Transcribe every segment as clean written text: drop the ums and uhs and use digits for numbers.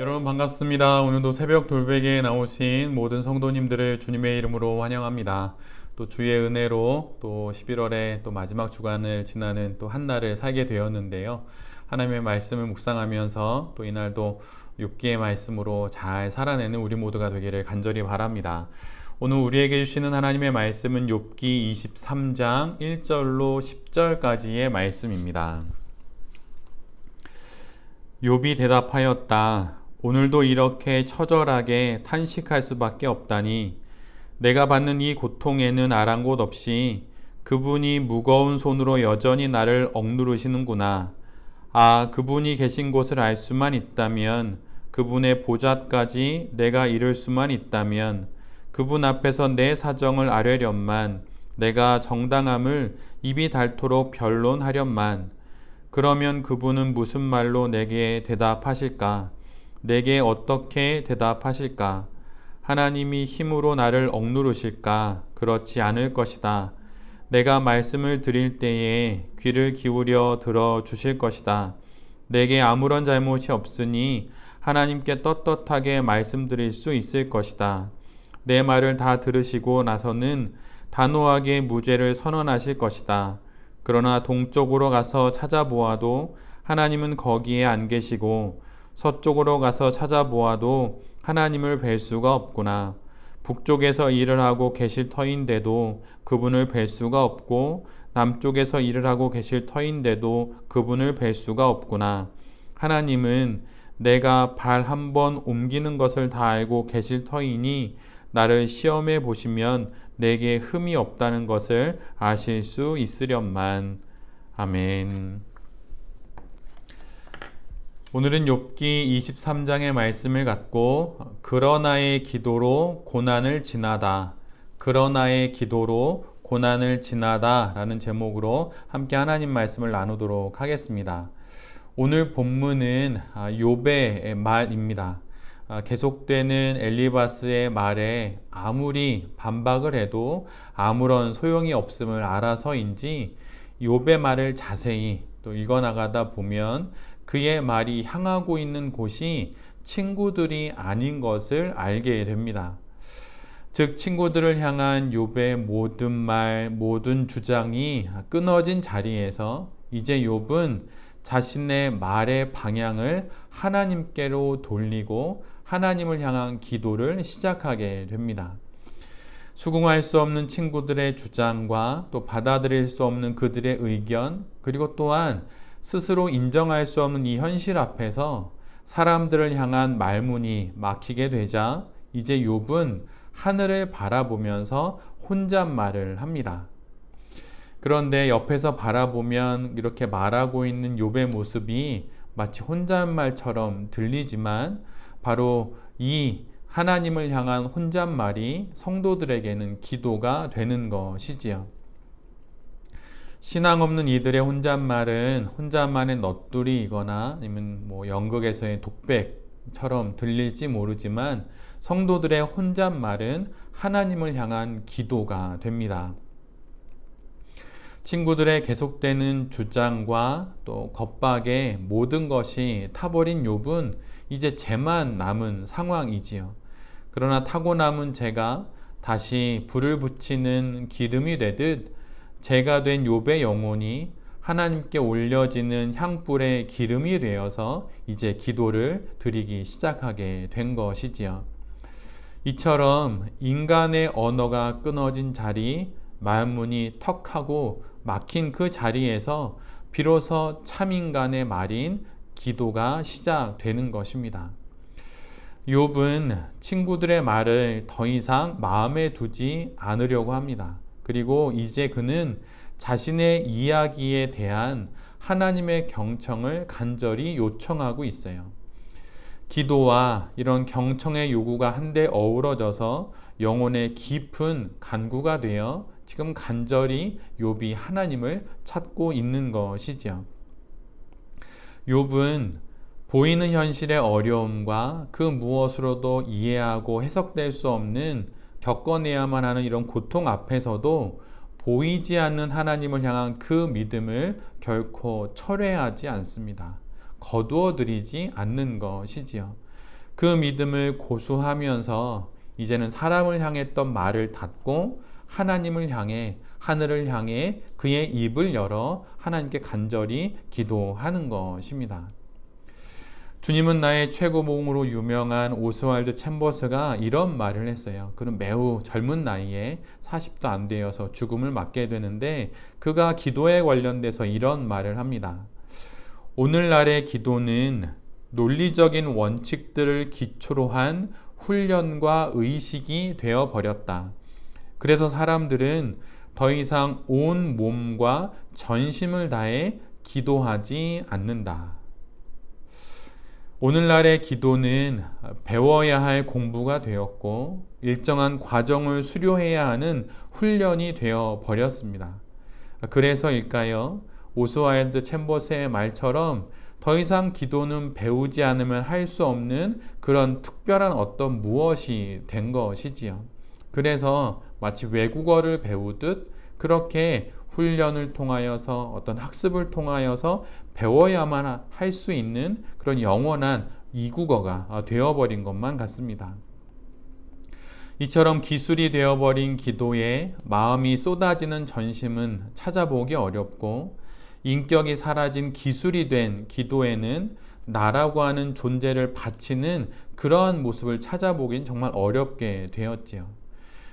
여러분 반갑습니다. 오늘도 새벽 돌베개에 나오신 모든 성도님들을 주님의 이름으로 환영합니다. 또 주의 은혜로 또 11월의 또 마지막 주간을 지나는 또 한 날을 살게 되었는데요. 하나님의 말씀을 묵상하면서 또 이날도 욥기의 말씀으로 잘 살아내는 우리 모두가 되기를 간절히 바랍니다. 오늘 우리에게 주시는 하나님의 말씀은 욥기 23장 1절로 10절까지의 말씀입니다. 욥이 대답하였다. 오늘도 이렇게 처절하게 탄식할 수밖에 없다니 내가 받는 이 고통에는 아랑곳 없이 그분이 무거운 손으로 여전히 나를 억누르시는구나. 아, 그분이 계신 곳을 알 수만 있다면, 그분의 보좌까지 내가 이룰 수만 있다면, 그분 앞에서 내 사정을 아뢰련만, 내가 정당함을 입이 닳도록 변론하련만. 그러면 그분은 무슨 말로 내게 대답하실까? 내게 어떻게 대답하실까? 하나님이 힘으로 나를 억누르실까? 그렇지 않을 것이다. 내가 말씀을 드릴 때에 귀를 기울여 들어주실 것이다. 내게 아무런 잘못이 없으니 하나님께 떳떳하게 말씀드릴 수 있을 것이다. 내 말을 다 들으시고 나서는 단호하게 무죄를 선언하실 것이다. 그러나 동쪽으로 가서 찾아보아도 하나님은 거기에 안 계시고 서쪽으로 가서 찾아보아도 하나님을 뵐 수가 없구나. 북쪽에서 일을 하고 계실 터인데도 그분을 뵐 수가 없고 남쪽에서 일을 하고 계실 터인데도 그분을 뵐 수가 없구나. 하나님은 내가 발 한 번 옮기는 것을 다 알고 계실 터이니 나를 시험해 보시면 내게 흠이 없다는 것을 아실 수 있으련만. 아멘. 오늘은 욥기 23장의 말씀을 갖고 그러나의 기도로 고난을 지나다, 그러나의 기도로 고난을 지나다 라는 제목으로 함께 하나님 말씀을 나누도록 하겠습니다. 오늘 본문은 욥의 말입니다. 계속되는 엘리바스의 말에 아무리 반박을 해도 아무런 소용이 없음을 알아서인지 욥의 말을 자세히 또 읽어나가다 보면 그의 말이 향하고 있는 곳이 친구들이 아닌 것을 알게 됩니다. 즉 친구들을 향한 욥의 모든 말, 모든 주장이 끊어진 자리에서 이제 욥은 자신의 말의 방향을 하나님께로 돌리고 하나님을 향한 기도를 시작하게 됩니다. 수긍할 수 없는 친구들의 주장과 또 받아들일 수 없는 그들의 의견, 그리고 또한 스스로 인정할 수 없는 이 현실 앞에서 사람들을 향한 말문이 막히게 되자 이제 욥은 하늘을 바라보면서 혼잣말을 합니다. 그런데 옆에서 바라보면 이렇게 말하고 있는 욥의 모습이 마치 혼잣말처럼 들리지만 바로 이 하나님을 향한 혼잣말이 성도들에게는 기도가 되는 것이지요. 신앙 없는 이들의 혼잣말은 혼잣말의 넋두리이거나 아니면 연극에서의 독백처럼 들릴지 모르지만 성도들의 혼잣말은 하나님을 향한 기도가 됩니다. 친구들의 계속되는 주장과 또 겁박에 모든 것이 타버린 욥은 이제 재만 남은 상황이지요. 그러나 타고 남은 재가 다시 불을 붙이는 기름이 되듯 재가 된 욥의 영혼이 하나님께 올려지는 향불의 기름이 되어서 이제 기도를 드리기 시작하게 된 것이지요. 이처럼 인간의 언어가 끊어진 자리, 말문이 턱하고 막힌 그 자리에서 비로소 참인간의 말인 기도가 시작되는 것입니다. 욥은 친구들의 말을 더 이상 마음에 두지 않으려고 합니다. 그리고 이제 그는 자신의 이야기에 대한 하나님의 경청을 간절히 요청하고 있어요. 기도와 이런 경청의 요구가 한데 어우러져서 영혼의 깊은 간구가 되어 지금 간절히 욥이 하나님을 찾고 있는 것이지요. 욥은 보이는 현실의 어려움과 그 무엇으로도 이해하고 해석될 수 없는 겪어내야만 하는 이런 고통 앞에서도 보이지 않는 하나님을 향한 그 믿음을 결코 철회하지 않습니다. 거두어 들이지 않는 것이지요. 그 믿음을 고수하면서 이제는 사람을 향했던 말을 닫고 하나님을 향해, 하늘을 향해 그의 입을 열어 하나님께 간절히 기도하는 것입니다. 주님은 나의 최고봉으로 유명한 오스왈드 챔버스가 이런 말을 했어요. 그는 매우 젊은 나이에 40도 안 되어서 죽음을 맞게 되는데 그가 기도에 관련돼서 이런 말을 합니다. 오늘날의 기도는 논리적인 원칙들을 기초로 한 훈련과 의식이 되어버렸다. 그래서 사람들은 더 이상 온 몸과 전심을 다해 기도하지 않는다. 오늘날의 기도는 배워야 할 공부가 되었고 일정한 과정을 수료해야 하는 훈련이 되어 버렸습니다. 그래서일까요? 오스왈드 챔버스의 말처럼 더 이상 기도는 배우지 않으면 할 수 없는 그런 특별한 어떤 무엇이 된 것이지요. 그래서 마치 외국어를 배우듯 그렇게 훈련을 통하여서 어떤 학습을 통하여서 배워야만 할 수 있는 그런 영원한 이국어가 되어버린 것만 같습니다. 이처럼 기술이 되어버린 기도에 마음이 쏟아지는 전심은 찾아보기 어렵고 인격이 사라진 기술이 된 기도에는 나라고 하는 존재를 바치는 그러한 모습을 찾아보긴 정말 어렵게 되었지요.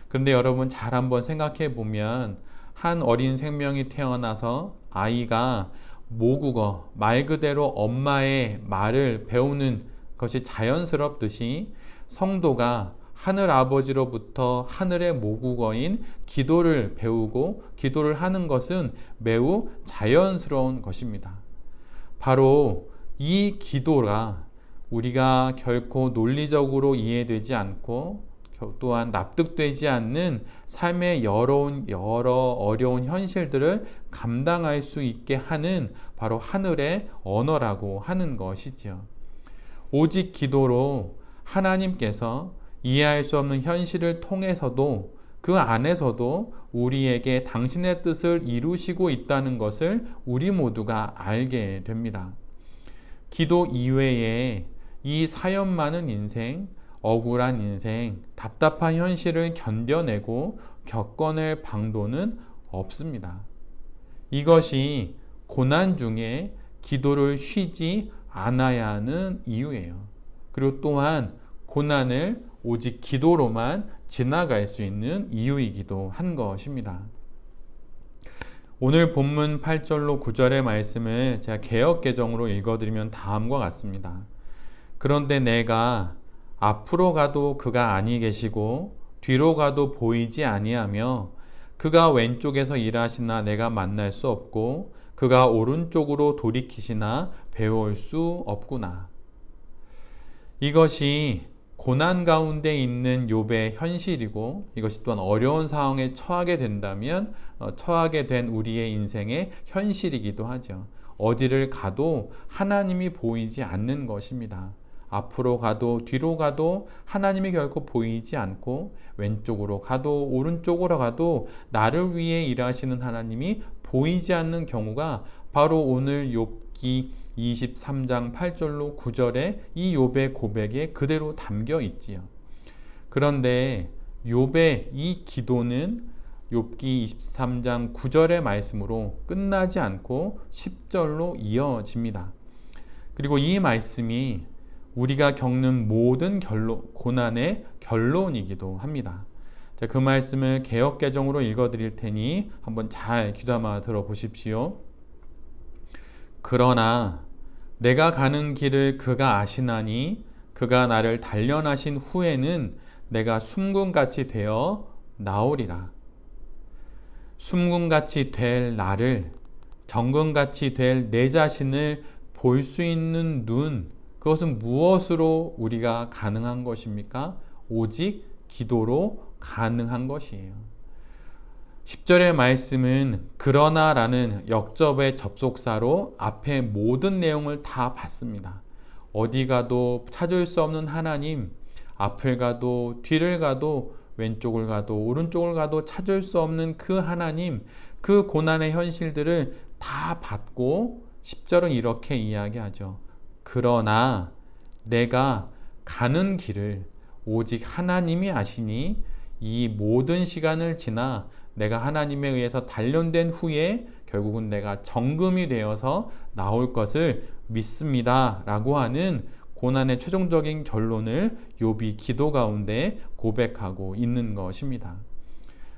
그런데 여러분 잘 한번 생각해 보면 한 어린 생명이 태어나서 아이가 모국어, 말 그대로 엄마의 말을 배우는 것이 자연스럽듯이 성도가 하늘 아버지로부터 하늘의 모국어인 기도를 배우고 기도를 하는 것은 매우 자연스러운 것입니다. 바로 이 기도가 우리가 결코 논리적으로 이해되지 않고 또한 납득되지 않는 삶의 여러 어려운 현실들을 감당할 수 있게 하는 바로 하늘의 언어라고 하는 것이지요. 오직 기도로 하나님께서 이해할 수 없는 현실을 통해서도 그 안에서도 우리에게 당신의 뜻을 이루시고 있다는 것을 우리 모두가 알게 됩니다. 기도 이외에 이 사연 많은 인생, 억울한 인생, 답답한 현실을 견뎌내고 겪어낼 방도는 없습니다. 이것이 고난 중에 기도를 쉬지 않아야 하는 이유예요. 그리고 또한 고난을 오직 기도로만 지나갈 수 있는 이유이기도 한 것입니다. 오늘 본문 8절로 9절의 말씀을 제가 개역개정으로 읽어드리면 다음과 같습니다. 그런데 내가 앞으로 가도 그가 아니 계시고 뒤로 가도 보이지 아니하며 그가 왼쪽에서 일하시나 내가 만날 수 없고 그가 오른쪽으로 돌이키시나 배울 수 없구나. 이것이 고난 가운데 있는 욥의 현실이고 이것이 또한 어려운 상황에 처하게 된다면 처하게 된 우리의 인생의 현실이기도 하죠. 어디를 가도 하나님이 보이지 않는 것입니다. 앞으로 가도 뒤로 가도 하나님이 결코 보이지 않고 왼쪽으로 가도 오른쪽으로 가도 나를 위해 일하시는 하나님이 보이지 않는 경우가 바로 오늘 욥기 23장 8절로 9절에 이 욥의 고백에 그대로 담겨 있지요. 그런데 욥의 이 기도는 욥기 23장 9절의 말씀으로 끝나지 않고 10절로 이어집니다. 그리고 이 말씀이 우리가 겪는 모든 고난의 결론이기도 합니다. 자, 그 말씀을 개역개정으로 읽어드릴 테니 한번 잘 귀담아 들어보십시오. 그러나 내가 가는 길을 그가 아시나니 그가 나를 단련하신 후에는 내가 숨군같이 되어 나오리라. 숨군같이 될 나를, 정금같이 될 내 자신을 볼 수 있는 눈, 그것은 무엇으로 우리가 가능한 것입니까? 오직 기도로 가능한 것이에요. 10절의 말씀은 그러나 라는 역접의 접속사로 앞에 모든 내용을 다 받습니다. 어디 가도 찾을 수 없는 하나님, 앞을 가도 뒤를 가도 왼쪽을 가도 오른쪽을 가도 찾을 수 없는 그 하나님, 그 고난의 현실들을 다 받고 10절은 이렇게 이야기하죠. 그러나 내가 가는 길을 오직 하나님이 아시니 이 모든 시간을 지나 내가 하나님에 의해서 단련된 후에 결국은 내가 정금이 되어서 나올 것을 믿습니다 라고 하는 고난의 최종적인 결론을 욥이 기도 가운데 고백하고 있는 것입니다.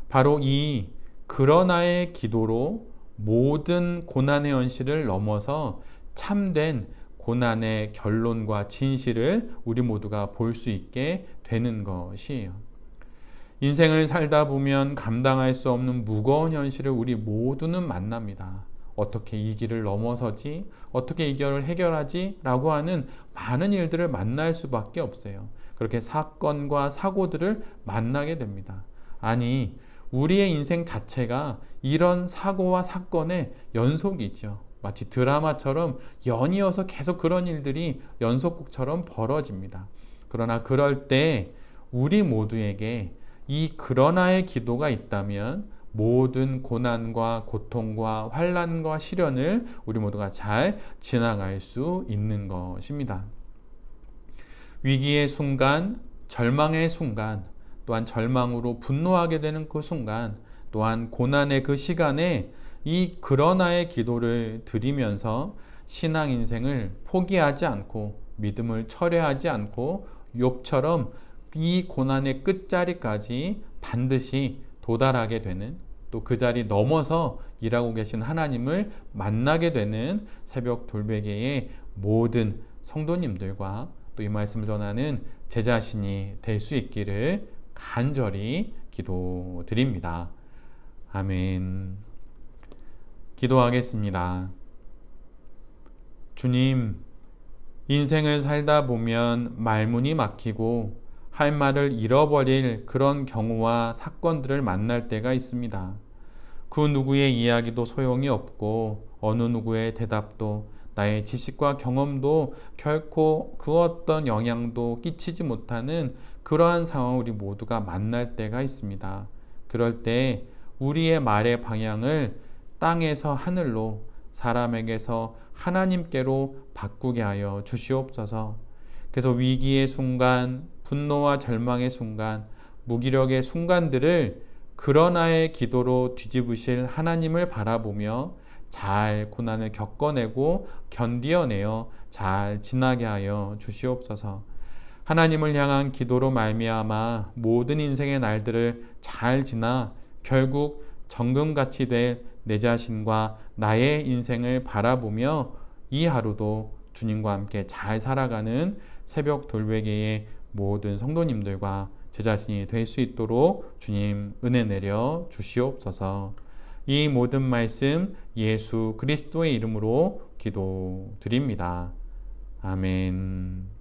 바로 이 그러나의 기도로 모든 고난의 현실을 넘어서 참된 고난의 결론과 진실을 우리 모두가 볼 수 있게 되는 것이에요. 인생을 살다 보면 감당할 수 없는 무거운 현실을 우리 모두는 만납니다. 어떻게 이 길을 넘어서지? 어떻게 이 길을 해결하지? 라고 하는 많은 일들을 만날 수밖에 없어요. 그렇게 사건과 사고들을 만나게 됩니다. 아니, 우리의 인생 자체가 이런 사고와 사건의 연속이죠. 마치 드라마처럼 연이어서 계속 그런 일들이 연속극처럼 벌어집니다. 그러나 그럴 때 우리 모두에게 이 그러나의 기도가 있다면 모든 고난과 고통과 환난과 시련을 우리 모두가 잘 지나갈 수 있는 것입니다. 위기의 순간, 절망의 순간, 또한 절망으로 분노하게 되는 그 순간, 또한 고난의 그 시간에 이 그러나의 기도를 드리면서 신앙 인생을 포기하지 않고 믿음을 철회하지 않고 욥처럼 이 고난의 끝자리까지 반드시 도달하게 되는, 또 그 자리 넘어서 일하고 계신 하나님을 만나게 되는 새벽 돌베개의 모든 성도님들과 또 이 말씀을 전하는 제 자신이 될 수 있기를 간절히 기도드립니다. 아멘. 기도하겠습니다. 주님, 인생을 살다 보면 말문이 막히고 할 말을 잃어버릴 그런 경우와 사건들을 만날 때가 있습니다. 그 누구의 이야기도 소용이 없고 어느 누구의 대답도 나의 지식과 경험도 결코 그 어떤 영향도 끼치지 못하는 그러한 상황을 우리 모두가 만날 때가 있습니다. 그럴 때 우리의 말의 방향을 땅에서 하늘로, 사람에게서 하나님께로 바꾸게 하여 주시옵소서. 그래서 위기의 순간, 분노와 절망의 순간, 무기력의 순간들을 그러나의 기도로 뒤집으실 하나님을 바라보며 잘 고난을 겪어내고 견디어내어 잘 지나게 하여 주시옵소서. 하나님을 향한 기도로 말미암아 모든 인생의 날들을 잘 지나 결국 정금같이 될 내 자신과 나의 인생을 바라보며 이 하루도 주님과 함께 잘 살아가는 새벽 돌베개의 모든 성도님들과 제 자신이 될 수 있도록 주님 은혜 내려 주시옵소서. 이 모든 말씀 예수 그리스도의 이름으로 기도드립니다. 아멘.